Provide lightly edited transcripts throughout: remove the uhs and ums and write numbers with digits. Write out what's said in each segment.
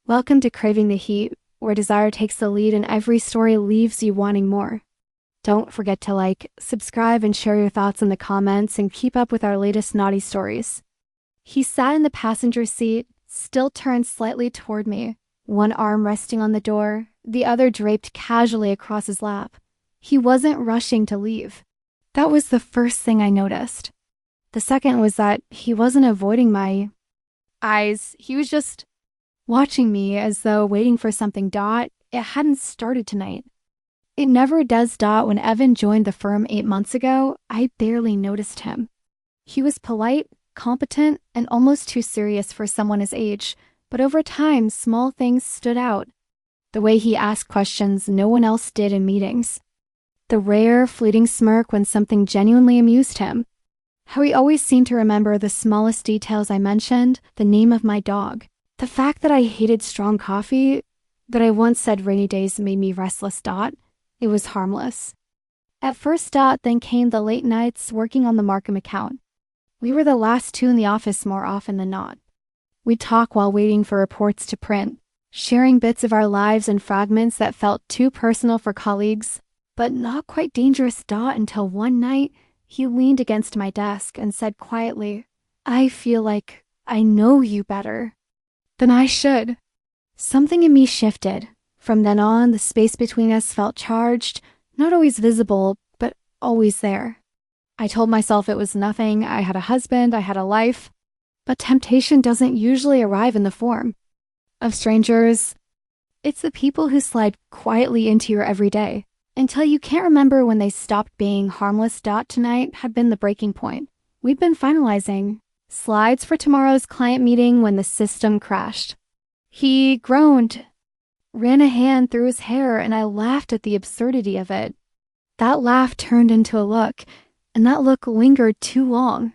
Welcome to Craving the Heat, where desire takes the lead and every story leaves you wanting more. Don't forget to like, subscribe, and share your thoughts in the comments and keep up with our latest naughty stories. He sat in the passenger seat, still turned slightly toward me, one arm resting on the door, the other draped casually across his lap. He wasn't rushing to leave. That was the first thing I noticed. The second was that he wasn't avoiding my eyes. He was just watching me as though waiting for something. It hadn't started tonight. It never does. When Evan joined the firm 8 months ago, I barely noticed him. He was polite, competent, and almost too serious for someone his age, but over time, small things stood out. The way he asked questions no one else did in meetings. The rare, fleeting smirk when something genuinely amused him. How he always seemed to remember the smallest details I mentioned, the name of my dog. The fact that I hated strong coffee, that I once said rainy days made me restless. It was harmless. At first, then came the late nights working on the Markham account. We were the last two in the office more often than not. We'd talk while waiting for reports to print, sharing bits of our lives and fragments that felt too personal for colleagues, but not quite dangerous. Until one night, he leaned against my desk and said quietly, "I feel like I know you better than I should." Something in me shifted. From then on, the space between us felt charged, not always visible, but always there. I told myself it was nothing. I had a husband, I had a life. But temptation doesn't usually arrive in the form of strangers. It's the people who slide quietly into your everyday until you can't remember when they stopped being harmless. Tonight had been the breaking point. We'd been finalizing slides for tomorrow's client meeting when the system crashed. He groaned, ran a hand through his hair, and I laughed at the absurdity of it. That laugh turned into a look, and that look lingered too long.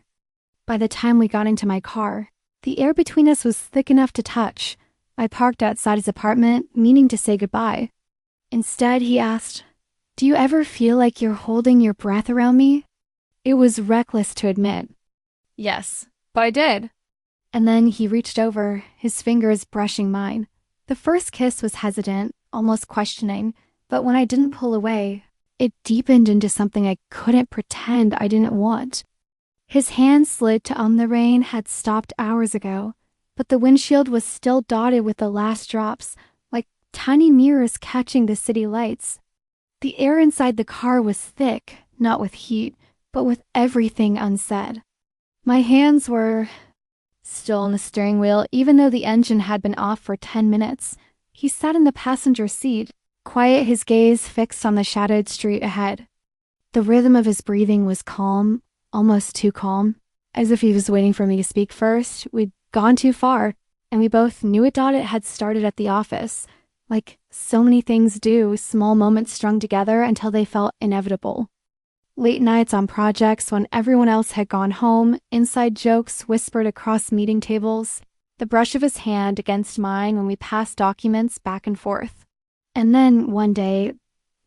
By the time we got into my car, the air between us was thick enough to touch. I parked outside his apartment, meaning to say goodbye. Instead, he asked, "Do you ever feel like you're holding your breath around me?" It was reckless to admit. Yes, but I did. And then he reached over, his fingers brushing mine. The first kiss was hesitant, almost questioning, but when I didn't pull away, it deepened into something I couldn't pretend I didn't want. His hand slid to the rain had stopped hours ago, but the windshield was still dotted with the last drops, like tiny mirrors catching the city lights. The air inside the car was thick, not with heat, but with everything unsaid. My hands were still on the steering wheel, even though the engine had been off for 10 minutes. He sat in the passenger seat, quiet, his gaze fixed on the shadowed street ahead. The rhythm of his breathing was calm, almost too calm, as if he was waiting for me to speak first. We'd gone too far, and we both knew it. It had started at the office. Like so many things do, small moments strung together until they felt inevitable. Late nights on projects when everyone else had gone home, inside jokes whispered across meeting tables, the brush of his hand against mine when we passed documents back and forth. And then, one day,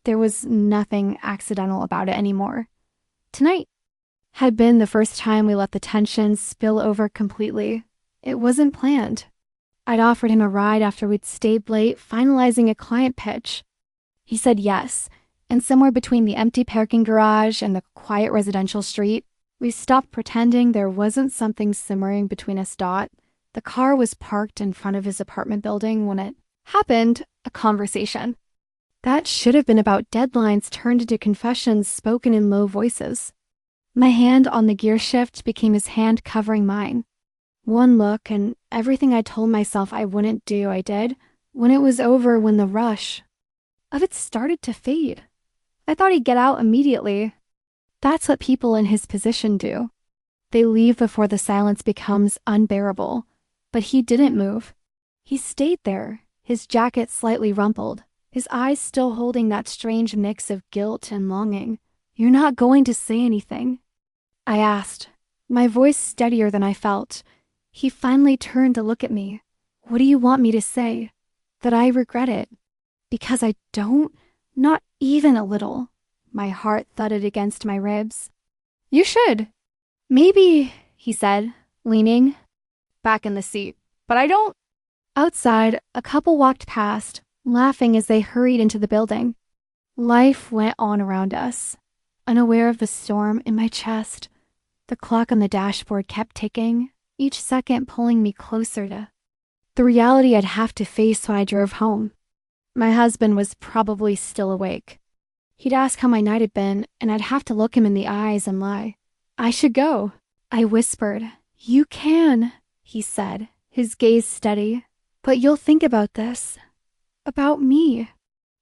there was nothing accidental about it anymore. Tonight had been the first time we let the tension spill over completely. It wasn't planned. I'd offered him a ride after we'd stayed late finalizing a client pitch. He said yes, and somewhere between the empty parking garage and the quiet residential street, we stopped pretending there wasn't something simmering between us. The car was parked in front of his apartment building when it happened, a conversation that should have been about deadlines turned into confessions spoken in low voices. My hand on the gear shift became his hand covering mine. One look and everything I told myself I wouldn't do, I did. When it was over, when the rush of it started to fade, I thought he'd get out immediately. That's what people in his position do. They leave before the silence becomes unbearable. But he didn't move. He stayed there, his jacket slightly rumpled, his eyes still holding that strange mix of guilt and longing. "You're not going to say anything?" I asked, my voice steadier than I felt. He finally turned to look at me. "What do you want me to say? That I regret it?" "Because I don't? Not even a little." My heart thudded against my ribs. "You should." "Maybe," he said, leaning back in the seat. "But I don't." Outside, a couple walked past, laughing as they hurried into the building. Life went on around us. Unaware of the storm in my chest, the clock on the dashboard kept ticking, each second pulling me closer to the reality I'd have to face when I drove home. My husband was probably still awake. He'd ask how my night had been, and I'd have to look him in the eyes and lie. I should go, I whispered. You can, he said, his gaze steady. But you'll think about this. About me.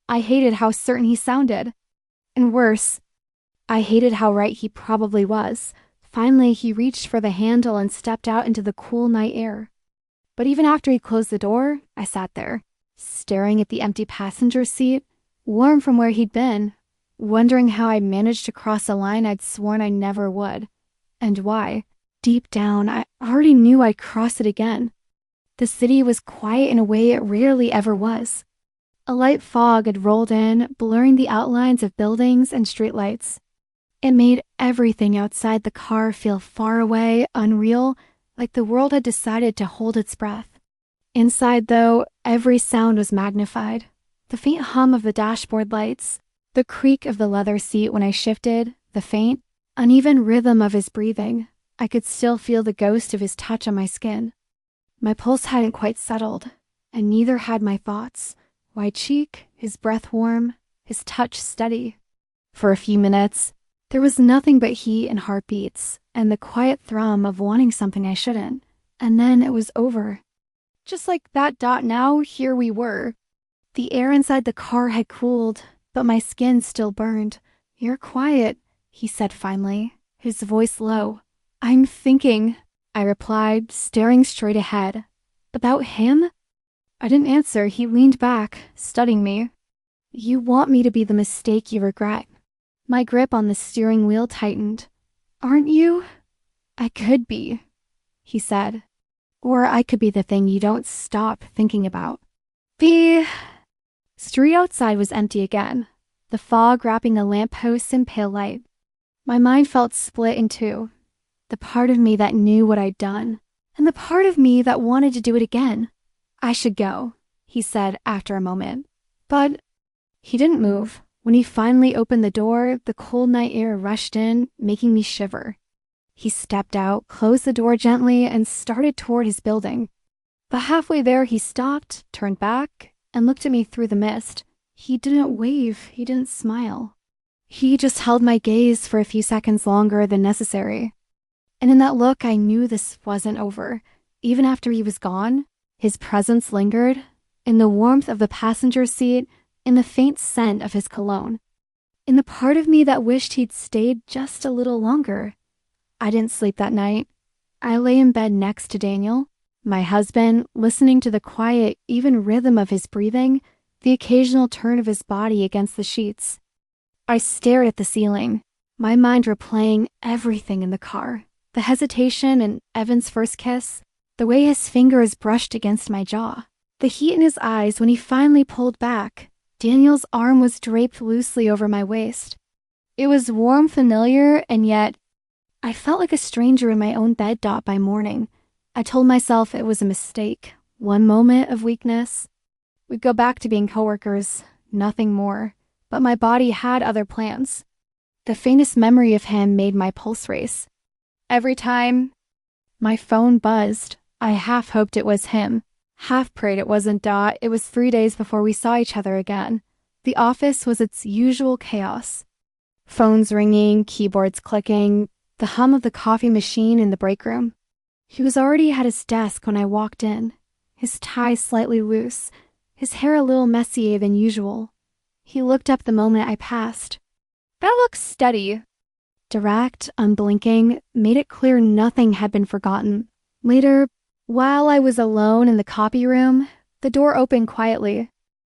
I hated how certain he sounded. And worse, I hated how right he probably was. Finally, he reached for the handle and stepped out into the cool night air. But even after he closed the door, I sat there, staring at the empty passenger seat, warm from where he'd been, wondering how I managed to cross a line I'd sworn I never would. And why. Deep down, I already knew I'd cross it again. The city was quiet in a way it rarely ever was. A light fog had rolled in, blurring the outlines of buildings and streetlights. It made everything outside the car feel far away, unreal, like the world had decided to hold its breath. Inside, though, every sound was magnified. The faint hum of the dashboard lights, the creak of the leather seat when I shifted, the faint, uneven rhythm of his breathing. I could still feel the ghost of his touch on my skin. My pulse hadn't quite settled, and neither had my thoughts. Wide cheek, his breath warm, his touch steady. For a few minutes, there was nothing but heat and heartbeats, and the quiet thrum of wanting something I shouldn't. And then it was over. Just like that dot now, here we were. The air inside the car had cooled, but my skin still burned. You're quiet, he said finally, his voice low. I'm thinking, I replied, staring straight ahead. About him? I didn't answer. He leaned back, studying me. You want me to be the mistake you regret. My grip on the steering wheel tightened. Aren't you? I could be, he said. Or I could be the thing you don't stop thinking about. The street outside was empty again, the fog wrapping the lampposts in pale light. My mind felt split in two. The part of me that knew what I'd done, and the part of me that wanted to do it again. I should go, he said after a moment. But he didn't move. When he finally opened the door, the cold night air rushed in, making me shiver. He stepped out, closed the door gently, and started toward his building. But halfway there, he stopped, turned back, and looked at me through the mist. He didn't wave, he didn't smile. He just held my gaze for a few seconds longer than necessary. And in that look, I knew this wasn't over. Even after he was gone, his presence lingered, in the warmth of the passenger seat, in the faint scent of his cologne, in the part of me that wished he'd stayed just a little longer. I didn't sleep that night. I lay in bed next to Daniel, my husband, listening to the quiet, even rhythm of his breathing, the occasional turn of his body against the sheets. I stared at the ceiling, my mind replaying everything in the car. The hesitation and Evan's first kiss, the way his fingers brushed against my jaw, the heat in his eyes when he finally pulled back. Daniel's arm was draped loosely over my waist. It was warm, familiar, and yet I felt like a stranger in my own bed by morning. I told myself it was a mistake, one moment of weakness. We'd go back to being coworkers, nothing more, but my body had other plans. The faintest memory of him made my pulse race. Every time my phone buzzed, I half hoped it was him. Half prayed it wasn't Dot. It was 3 days before we saw each other again. The office was its usual chaos. Phones ringing, keyboards clicking, the hum of the coffee machine in the break room. He was already at his desk when I walked in, his tie slightly loose, his hair a little messier than usual. He looked up the moment I passed. That looks steady. Direct, unblinking, made it clear nothing had been forgotten. Later, while I was alone in the copy room, the door opened quietly.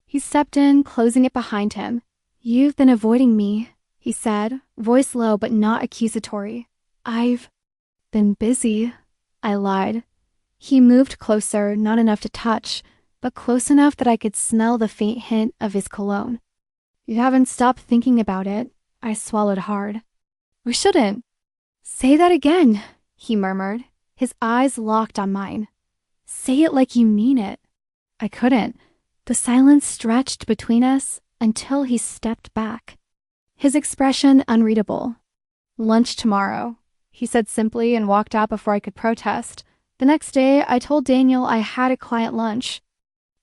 He stepped in, closing it behind him. You've been avoiding me, he said, voice low but not accusatory. I've been busy, I lied. He moved closer, not enough to touch, but close enough that I could smell the faint hint of his cologne. You haven't stopped thinking about it, I swallowed hard. We shouldn't. Say that again, he murmured, his eyes locked on mine. Say it like you mean it. I couldn't. The silence stretched between us until he stepped back. His expression unreadable. "Lunch tomorrow," he said simply and walked out before I could protest. The next day, I told Daniel I had a client lunch.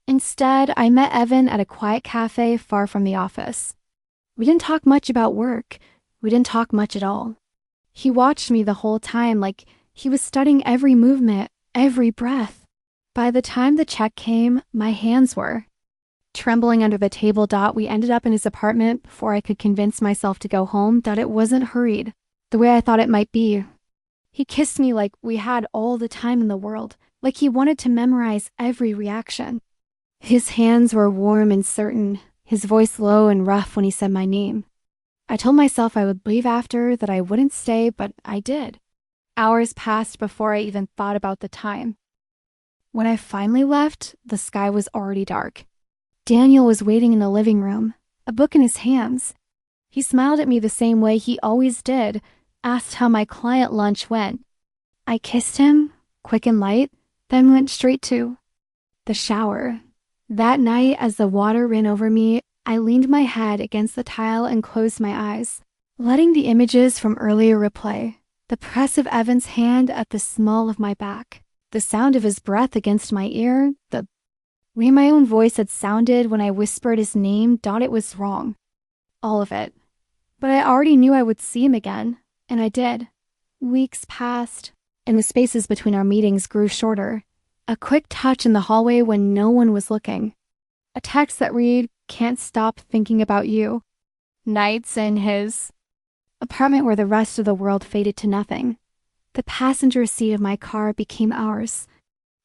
Instead, I met Evan at a quiet cafe far from the office. We didn't talk much about work. We didn't talk much at all. He watched me the whole time like he was studying every movement, every breath. By the time the check came, my hands were trembling under the table. We ended up in his apartment before I could convince myself to go home that it wasn't hurried, the way I thought it might be. He kissed me like we had all the time in the world, like he wanted to memorize every reaction. His hands were warm and certain, his voice low and rough when he said my name. I told myself I would leave after, that I wouldn't stay, but I did. Hours passed before I even thought about the time. When I finally left, the sky was already dark. Daniel was waiting in the living room, a book in his hands. He smiled at me the same way he always did, asked how my client lunch went. I kissed him, quick and light, then went straight to the shower. That night, as the water ran over me, I leaned my head against the tile and closed my eyes, letting the images from earlier replay. The press of Evan's hand at the small of my back, the sound of his breath against my ear, the way my own voice had sounded when I whispered his name. It was wrong. All of it. But I already knew I would see him again, and I did. Weeks passed, and the spaces between our meetings grew shorter. A quick touch in the hallway when no one was looking. A text that read, "Can't stop thinking about you." Nights in his apartment where the rest of the world faded to nothing. The passenger seat of my car became ours.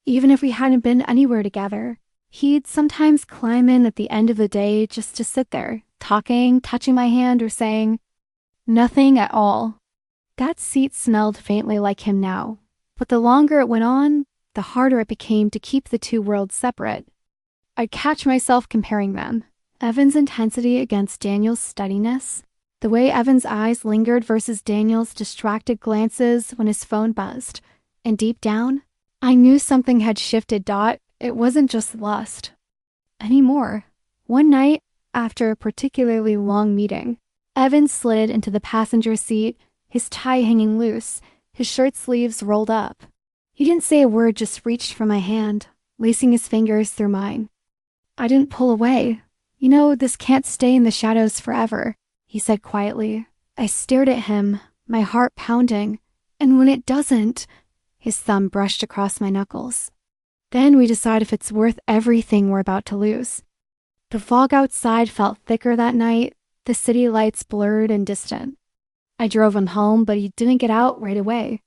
Even if we hadn't been anywhere together, he'd sometimes climb in at the end of the day just to sit there, talking, touching my hand, or saying nothing at all. That seat smelled faintly like him now, but the longer it went on, the harder it became to keep the two worlds separate. I'd catch myself comparing them. Evan's intensity against Daniel's steadiness, the way Evan's eyes lingered versus Daniel's distracted glances when his phone buzzed. And deep down, I knew something had shifted. It wasn't just lust anymore. One night, after a particularly long meeting, Evan slid into the passenger seat, his tie hanging loose, his shirt sleeves rolled up. He didn't say a word, just reached for my hand, lacing his fingers through mine. I didn't pull away. "You know, this can't stay in the shadows forever," he said quietly. I stared at him, my heart pounding. "And when it doesn't," his thumb brushed across my knuckles. "Then we decide if it's worth everything we're about to lose." The fog outside felt thicker that night, the city lights blurred and distant. I drove him home, but he didn't get out right away.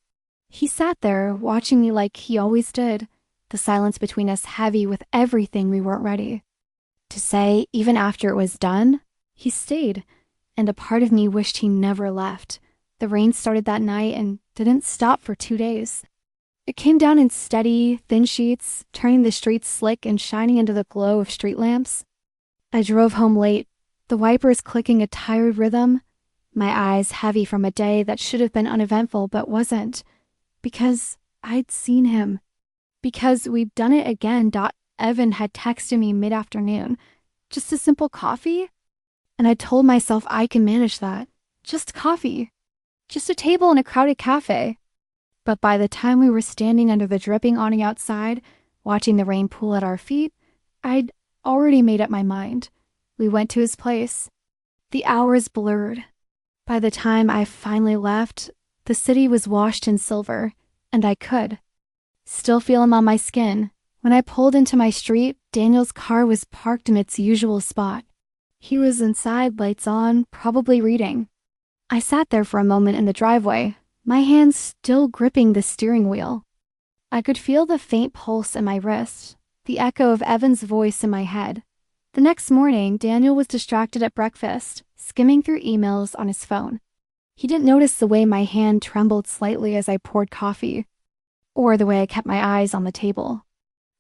He sat there, watching me like he always did, the silence between us heavy with everything we weren't ready to say. Even after it was done, he stayed, and a part of me wished he never left. The rain started that night and didn't stop for 2 days. It came down in steady, thin sheets, turning the streets slick and shining into the glow of street lamps. I drove home late, the wipers clicking a tired rhythm, my eyes heavy from a day that should have been uneventful but wasn't. Because I'd seen him. Because we'd done it again. Evan had texted me mid-afternoon. Just a simple coffee? And I told myself I can manage that. Just coffee. Just a table in a crowded cafe. But by the time we were standing under the dripping awning outside, watching the rain pool at our feet, I'd already made up my mind. We went to his place. The hours blurred. By the time I finally left, the city was washed in silver, and I could still feel him on my skin. When I pulled into my street, Daniel's car was parked in its usual spot. He was inside, lights on, probably reading. I sat there for a moment in the driveway, my hands still gripping the steering wheel. I could feel the faint pulse in my wrist, the echo of Evan's voice in my head. The next morning, Daniel was distracted at breakfast, skimming through emails on his phone. He didn't notice the way my hand trembled slightly as I poured coffee, or the way I kept my eyes on the table.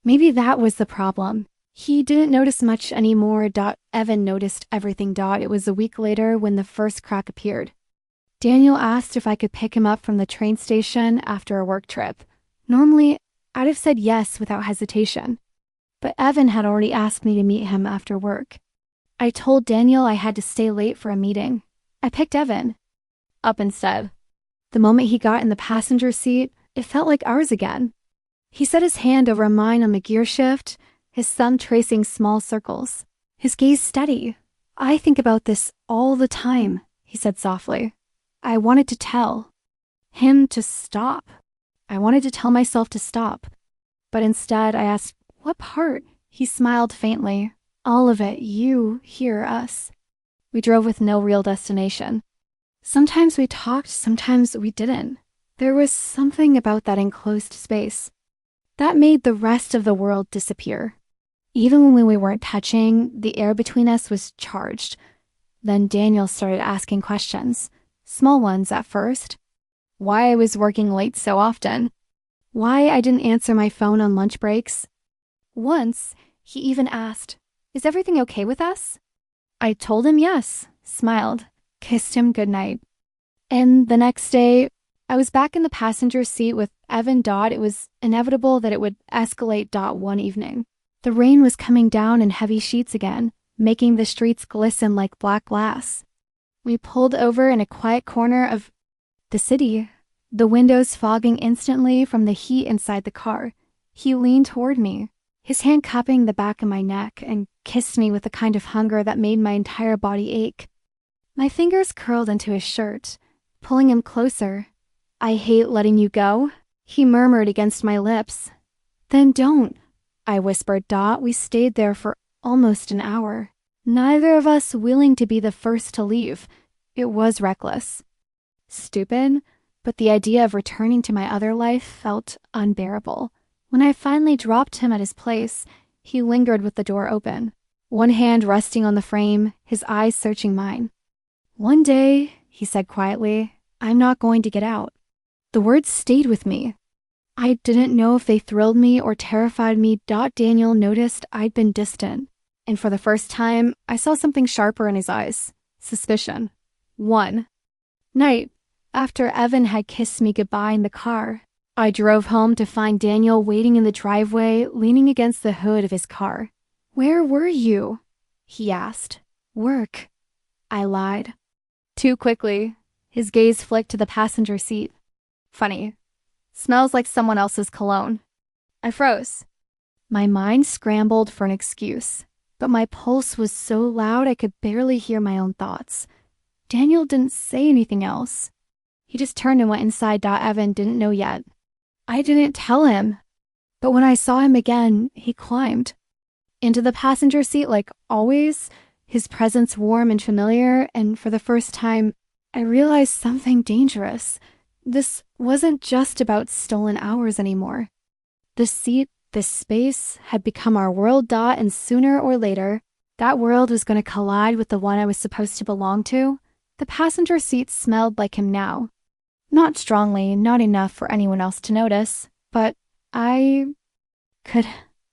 Maybe that was the problem. He didn't notice much anymore. Evan noticed everything. It was a week later when the first crack appeared. Daniel asked if I could pick him up from the train station after a work trip. Normally, I'd have said yes without hesitation. but Evan had already asked me to meet him after work. I told Daniel I had to stay late for a meeting. I picked Evan up instead. The moment he got in the passenger seat, it felt like ours again. He set his hand over mine on the gear shift, his thumb tracing small circles, his gaze steady. "I think about this all the time," he said softly. I wanted to tell him to stop. I wanted to tell myself to stop. But instead, I asked, "What part?" He smiled faintly. "All of it. You, here, us." We drove with no real destination. Sometimes we talked, sometimes we didn't. There was something about that enclosed space that made the rest of the world disappear. Even when we weren't touching, the air between us was charged. Then Daniel started asking questions. Small ones at first. Why I was working late so often. Why I didn't answer my phone on lunch breaks. Once, he even asked, "Is everything okay with us?" I told him yes, smiled, kissed him goodnight. And the next day, I was back in the passenger seat with Evan. It was inevitable that it would escalate. One evening. The rain was coming down in heavy sheets again, making the streets glisten like black glass. We pulled over in a quiet corner of the city, the windows fogging instantly from the heat inside the car. He leaned toward me, his hand cupping the back of my neck, and kissed me with a kind of hunger that made my entire body ache. My fingers curled into his shirt, pulling him closer. "I hate letting you go," he murmured against my lips. "Then don't," I whispered. We stayed there for almost an hour, neither of us willing to be the first to leave. It was reckless. Stupid, but the idea of returning to my other life felt unbearable. When I finally dropped him at his place, he lingered with the door open, one hand resting on the frame, his eyes searching mine. "One day," he said quietly, "I'm not going to get out." The words stayed with me. I didn't know if they thrilled me or terrified me. Daniel noticed I'd been distant, and for the first time, I saw something sharper in his eyes. Suspicion. One night, after Evan had kissed me goodbye in the car, I drove home to find Daniel waiting in the driveway, leaning against the hood of his car. "Where were you?" he asked. "Work," I lied. Too quickly, his gaze flicked to the passenger seat. "Funny. Smells like someone else's cologne." I froze. My mind scrambled for an excuse, but my pulse was so loud I could barely hear my own thoughts. Daniel didn't say anything else. He just turned and went inside. Evan didn't know yet. I didn't tell him. But when I saw him again, he climbed into the passenger seat like always, his presence warm and familiar, and for the first time, I realized something dangerous. This wasn't just about stolen hours anymore. This seat, this space, had become our world. And sooner or later, that world was going to collide with the one I was supposed to belong to. The passenger seat smelled like him now. Not strongly, not enough for anyone else to notice, but I could.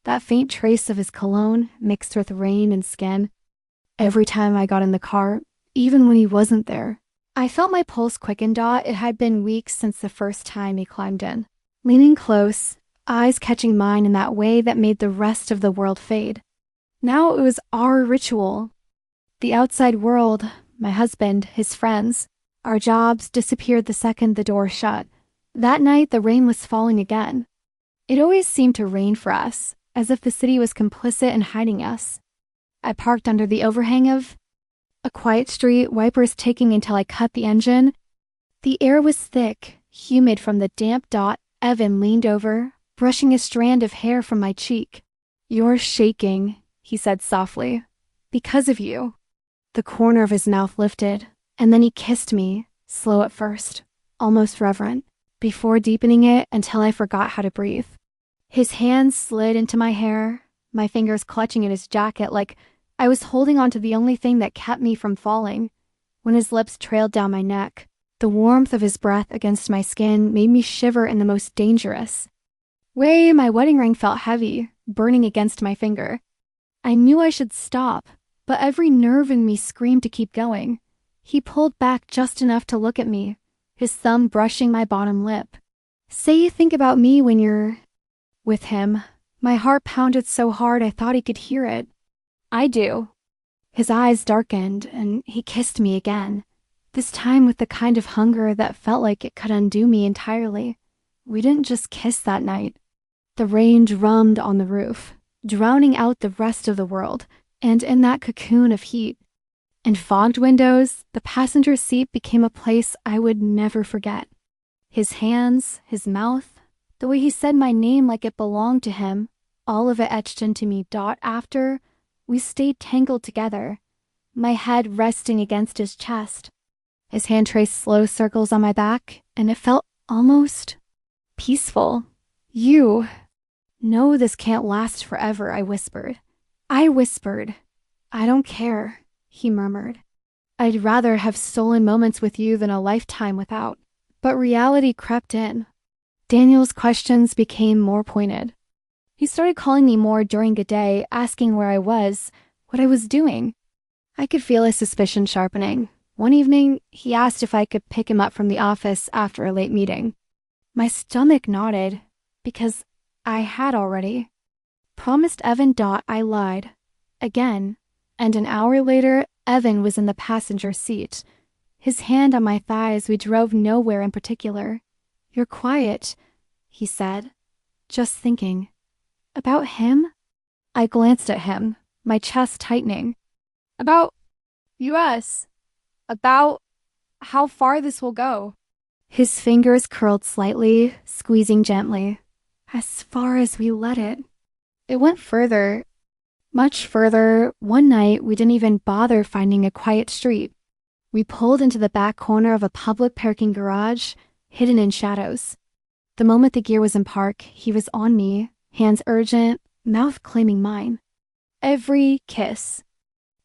That faint trace of his cologne mixed with rain and skin. Every time I got in the car, even when he wasn't there, I felt my pulse quicken. It had been weeks since the first time he climbed in. Leaning close, eyes catching mine in that way that made the rest of the world fade. Now it was our ritual. The outside world, my husband, his friends, our jobs disappeared the second the door shut. That night, the rain was falling again. It always seemed to rain for us, as if the city was complicit in hiding us. I parked under the overhang of a quiet street, wipers ticking until I cut the engine. The air was thick, humid from the damp. Evan leaned over, brushing a strand of hair from my cheek. "You're shaking," he said softly. "Because of you." The corner of his mouth lifted, and then he kissed me, slow at first, almost reverent, before deepening it until I forgot how to breathe. His hands slid into my hair, my fingers clutching at his jacket like I was holding on to the only thing that kept me from falling. When his lips trailed down my neck, the warmth of his breath against my skin made me shiver in the most dangerous way. My wedding ring felt heavy, burning against my finger. I knew I should stop, but every nerve in me screamed to keep going. He pulled back just enough to look at me, his thumb brushing my bottom lip. "Say you think about me when you're with him," My heart pounded so hard I thought he could hear it. I do. His eyes darkened, and he kissed me again, this time with the kind of hunger that felt like it could undo me entirely. We didn't just kiss that night. The rain drummed on the roof, drowning out the rest of the world, and in that cocoon of heat, in fogged windows, the passenger seat became a place I would never forget. His hands, his mouth, the way he said my name like it belonged to him, all of it etched into me. After, we stayed tangled together, my head resting against his chest. His hand traced slow circles on my back, and it felt almost peaceful. You. No, this can't last forever, I whispered. I don't care, he murmured. I'd rather have stolen moments with you than a lifetime without. But reality crept in. Daniel's questions became more pointed. He started calling me more during the day, asking where I was, what I was doing. I could feel his suspicion sharpening. One evening, he asked if I could pick him up from the office after a late meeting. My stomach nodded, because I had already. Promised Evan. I lied. Again. And an hour later, Evan was in the passenger seat. His hand on my thighs. We drove nowhere in particular. You're quiet, he said. Just thinking. About him? I glanced at him, my chest tightening. About us. About how far this will go. His fingers curled slightly, squeezing gently. As far as we let it. It went further. Much further. One night, we didn't even bother finding a quiet street. We pulled into the back corner of a public parking garage, hidden in shadows. The moment the gear was in park, he was on me, hands urgent, mouth claiming mine. Every kiss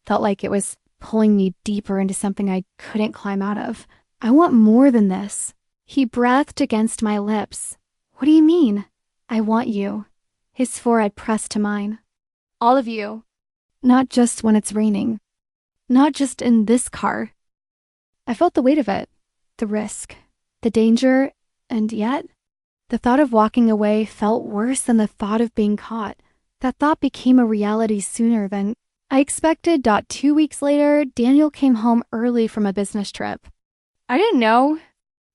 felt like it was pulling me deeper into something I couldn't climb out of. I want more than this. He breathed against my lips. What do you mean? I want you. His forehead pressed to mine. All of you. Not just when it's raining. Not just in this car. I felt the weight of it, the risk, the danger, and yet, the thought of walking away felt worse than the thought of being caught. That thought became a reality sooner than I expected. 2 weeks later, Daniel came home early from a business trip. I didn't know.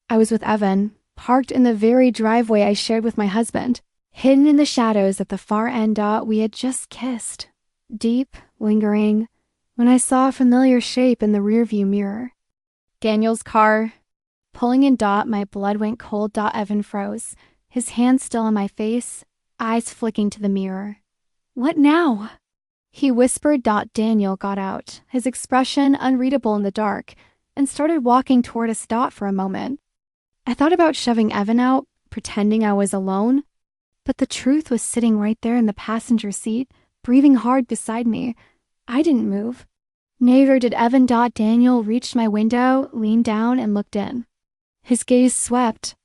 I was with Evan, parked in the very driveway I shared with my husband. Hidden in the shadows at the far end. We had just kissed. Deep, lingering, when I saw a familiar shape in the rearview mirror. Daniel's car. Pulling in. My blood went cold. Evan froze, his hand still on my face, eyes flicking to the mirror. What now? He whispered. Daniel got out, his expression unreadable in the dark, and started walking toward us. For a moment. I thought about shoving Evan out, pretending I was alone, but the truth was sitting right there in the passenger seat, breathing hard beside me. I didn't move. Neither did Evan. Daniel reached my window, leaned down, and looked in. His gaze swept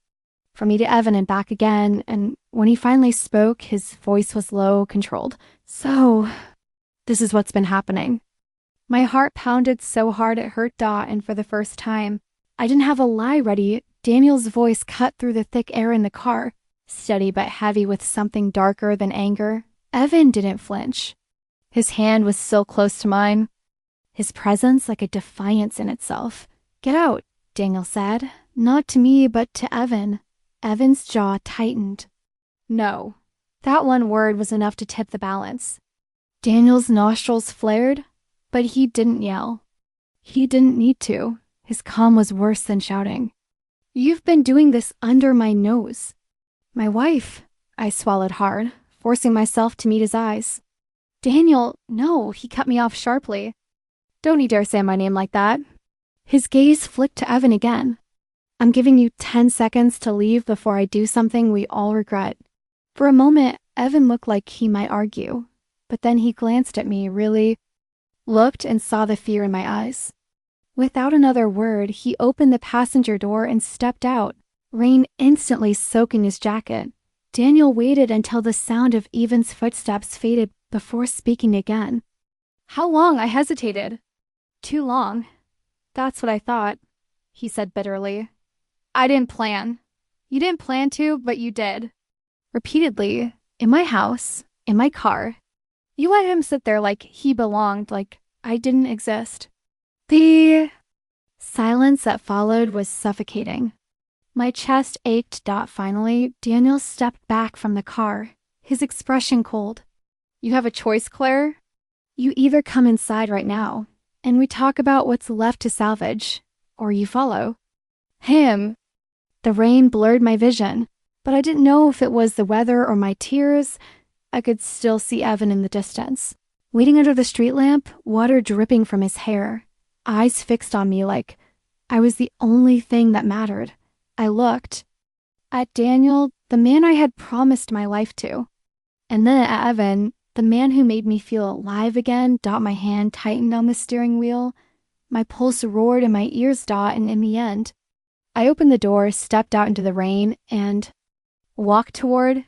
from me to Evan and back again, and when he finally spoke, his voice was low, controlled. So, this is what's been happening. My heart pounded so hard it hurt. And for the first time, I didn't have a lie ready. Daniel's voice cut through the thick air in the car, steady but heavy with something darker than anger. Evan didn't flinch. His hand was still close to mine, his presence like a defiance in itself. Get out, Daniel said. Not to me, but to Evan. Evan's jaw tightened. No. That one word was enough to tip the balance. Daniel's nostrils flared, but he didn't yell. He didn't need to. His calm was worse than shouting. You've been doing this under my nose. My wife. I swallowed hard, forcing myself to meet his eyes. Daniel, no, he cut me off sharply. Don't you dare say my name like that. His gaze flicked to Evan again. I'm giving you 10 seconds to leave before I do something we all regret. For a moment, Evan looked like he might argue, but then he glanced at me, really looked and saw the fear in my eyes. Without another word, he opened the passenger door and stepped out, rain instantly soaking his jacket. Daniel waited until the sound of Evan's footsteps faded before speaking again. How long? I hesitated. Too long. That's what I thought, he said bitterly. I didn't plan. You didn't plan to, but you did. Repeatedly, in my house, in my car. You let him sit there like he belonged, like I didn't exist. The silence that followed was suffocating. My chest ached. Finally, Daniel stepped back from the car, his expression cold. You have a choice, Claire. You either come inside right now, and we talk about what's left to salvage, or you follow. Him. The rain blurred my vision, but I didn't know if it was the weather or my tears. I could still see Evan in the distance, waiting under the street lamp, water dripping from his hair, eyes fixed on me like I was the only thing that mattered. I looked at Daniel, the man I had promised my life to, and then at Evan, the man who made me feel alive again. My hand tightened on the steering wheel. My pulse roared in my ears. And in the end, I opened the door, stepped out into the rain, and walked toward